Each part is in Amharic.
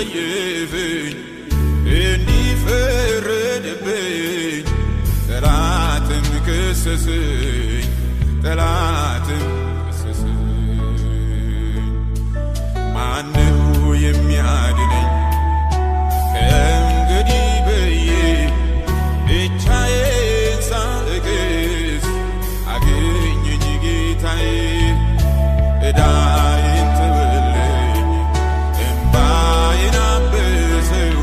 እንዲጸየፈኝ እንዲፈረድብኝ ጠላትም ከሰሰኝ ጠላትም ከሰሰኝ ማነው የሚያድነኝ ከእንግዲህ ብዬ ብቻዬን ሳለቅስ አገኘኝ ጌታዬ ዕዳዬን ተወልኝ እምባዬን አበሰው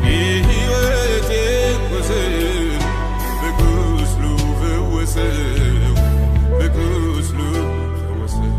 የሕይወቴን ቁስል በቁስሉ ፈወሰው በቁስሉ ፈወሰው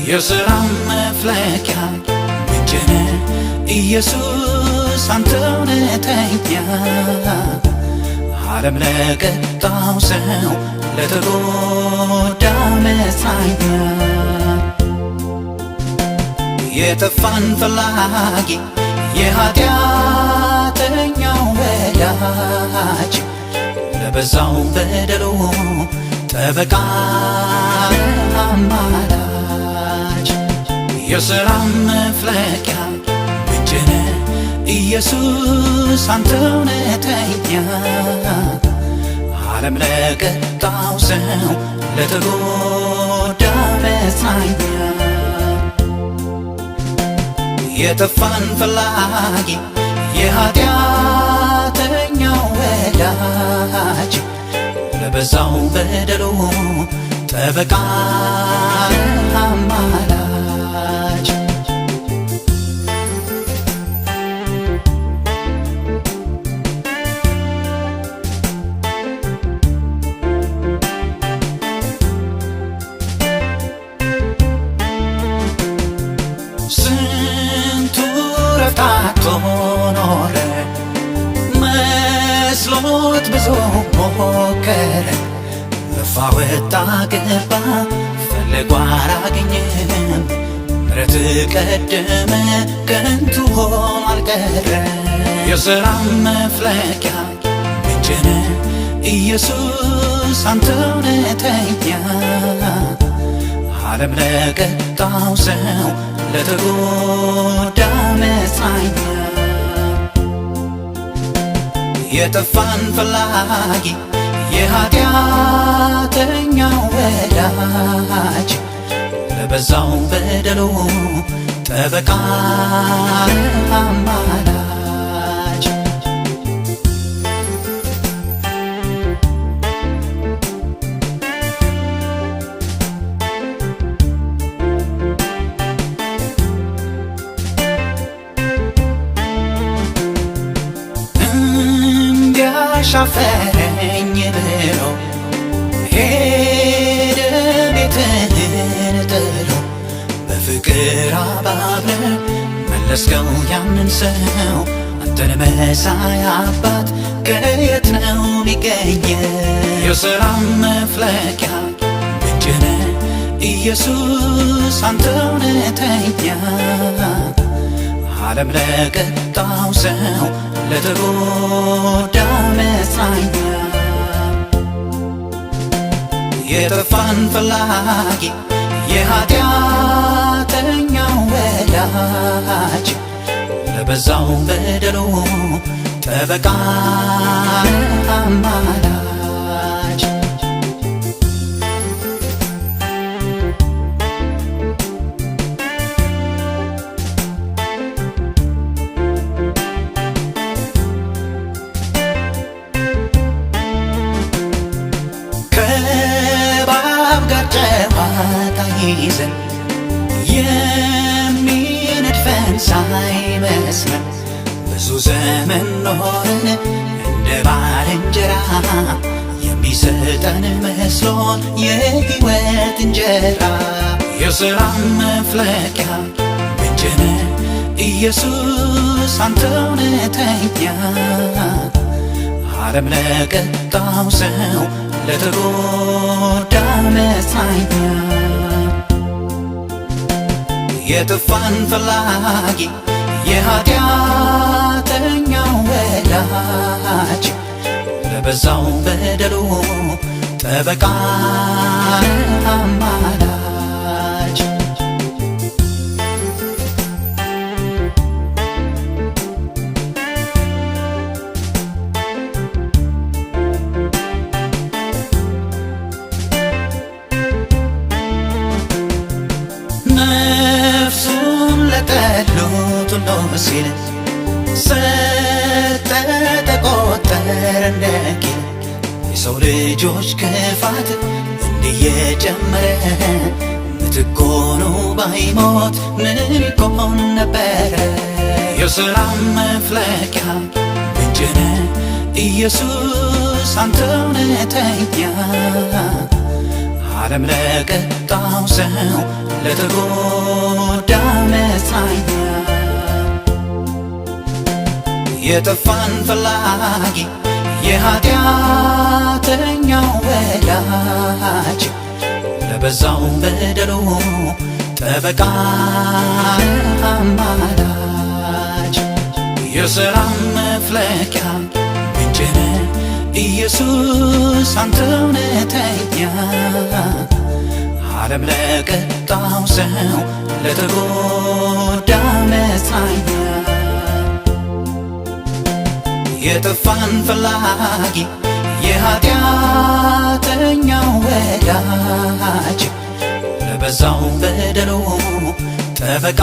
የሰላም መፍለቂያ ምንጭ ነህ ኢየሱስ አንተ እውነተኛ ዓለም ለቀጣው ሰው ለተጎዳ መጽናኛ የጠፋን ፈላጊ የኃጢአተኛው ወዳጅ ለበዛው በደሉ ጠበቃ አማላጅ የሰላም መፍለቂያ ምንጭ ነህ ኢየሱስ አንተ እውነተኛ ዓለም ለቀጣው ሰው ለተጎዳ መጽናኛ የጠፋን ፈላጊ የኃጢአተኛው ወዳጅ ለበዛው በደሉ ጠበቃ አማላጅ ስንቱ ረፍታቶ ኖረ መስሎት ብዙ ሞከረ ለፋ ወጣ ገባ ፈልጎ አላገኘም ምሕረት ቀደመ ከንቱ ሆኖ አልቀረ የሰላም መፍለቂያ ምንጭ ነህ ኢየሱስ አንተ እውነተኛ ዓለም ለቀጣው ሰው ለተጎዳ መጽናኛ የጠፋን ፈላጊ የኃጢአተኛው ወዳጅ ለበዛው በደሉ ጠበቃ አማላጅ ሻፈረኝ ብሎ ሄደ ቤትህን ጥሎ በፍቅር አባብለ መለስከው ያንን ሰው አንተን መሳይ አባት ከየት ነው ሚገኘው የሰላም መፍለቂያ ምንጭ ነህ ኢየሱስ አንተ እውነተኛ ዓለም ለቀጣው ሰው ለተጎዳ መጽናኛ የጠፋን ፈላጊ የኃጢአተኛው ወዳጅ ለበዛው በደሉ ጠበቃ አማላጅ ጨዋታ ይዘን የሚነድፈን ሳይመስለን ብዙ ዘመን ኖርን እንደ ባልንጀራ የሚሰጠን መስሎን የሕይወት እንጀራ የሰላም መፍለቂያ ምንጭ ነህ ኢየሱስ አንተ እውነተኛ ዓለም ለቀጣው ሰው ለተጎዳ መጽናኛ የጠፋን ፈላጊ የኃጢአተኛው ወዳጅ ለበዛው በደሉ ጠበቃ አማላጅ ነፍሱን ለጠሉት ሁሉ ሲል ሰጠ ተቆጠረ እንደ ቂል የሰው ልጆች ክፋት እንዲህ የጨመረ ምትክ ሆኖ ባይሞት ምን ይኮን ነበረ የሰላም መፍለቂያ ምንጭ ነህ ኢየሱስ አንተ እውነተኛ ዓለም ለቀጣው ሰው ለተጎዳ መጽናኛ የጠፋን ፈላጊ የኃጢአተኛው ወዳጅ ለበዛው በደሉ ጠበቃ አማላጅ የሰላም መፍለቂያ ምንጭ ነህ ኢየሱስ አንተ እውነተኛ ዓለም ለቀጣው ሰው ለተጎዳ መጽናኛ የጠፋን ፈላጊ የኃጢአተኛው ወዳጅ ለበዛው በደሉ ጠበቃ